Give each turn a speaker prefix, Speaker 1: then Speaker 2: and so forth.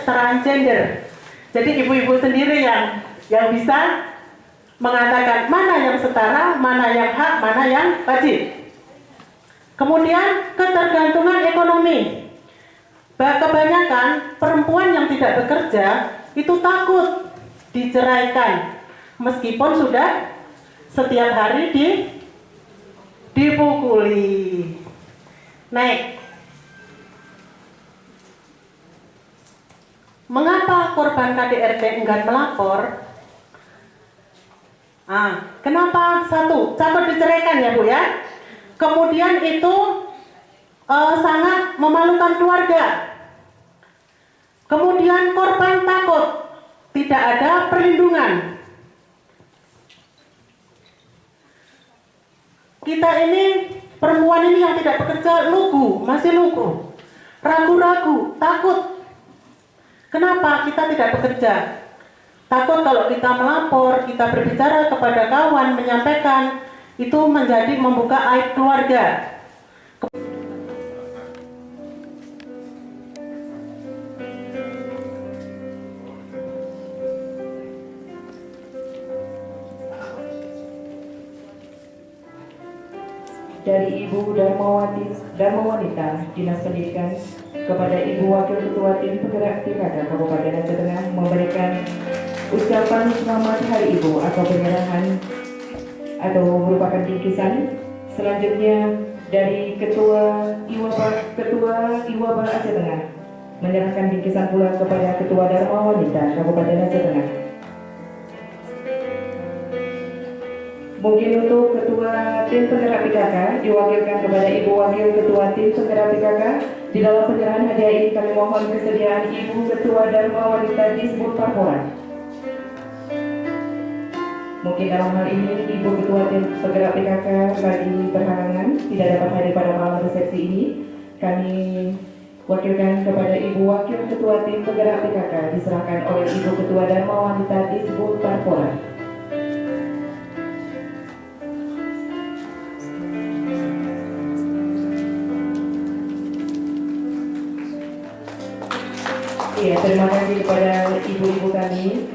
Speaker 1: kesetaraan gender. Jadi ibu-ibu sendiri yang bisa mengatakan mana yang setara, mana yang hak, mana yang wajib. Kemudian ketergantungan ekonomi. Kebanyakan perempuan yang tidak bekerja itu takut diceraikan, meskipun sudah setiap hari dipukuli. Naik. Mengapa korban KDRT enggan melapor? Kenapa? Satu, takut diceraikan ya Bu ya. Kemudian itu sangat memalukan keluarga. Kemudian korban takut tidak ada perlindungan. Kita ini, perempuan ini yang tidak bekerja masih lugu, ragu-ragu, takut. Kenapa kita tidak bekerja? Takut kalau kita melapor, kita berbicara kepada kawan, menyampaikan, itu menjadi membuka aib keluarga.
Speaker 2: Dari Ibu Dharma Wanita Dinas Pendidikan kepada Ibu Wakil Ketua Tim Penggerak PKK Kabupaten Aceh Tengah memberikan ucapan selamat Hari Ibu atau penyerahan atau merupakan bingkisan. Selanjutnya dari Ketua Iwaba Aceh Tengah menyerahkan bingkisan pula kepada Ketua Dharma Wanita Kabupaten Aceh Tengah. Mungkin untuk Ketua Tim Penggerak PKK diwakilkan kepada Ibu Wakil Ketua Tim Penggerak PKK. Di dalam penyerahan hadiah ini kami mohon kesediaan Ibu Ketua Dharma Wanita Disbud Parpora. Mungkin dalam hal ini Ibu Ketua Tim Penggerak PKK lagi berhalangan tidak dapat hadir pada malam resepsi ini. Kami wakilkan kepada Ibu Wakil Ketua Tim Penggerak PKK diserahkan oleh Ibu Ketua Dharma Wanita Disbud Parpora. Ya, terima kasih kepada ibu-ibu kami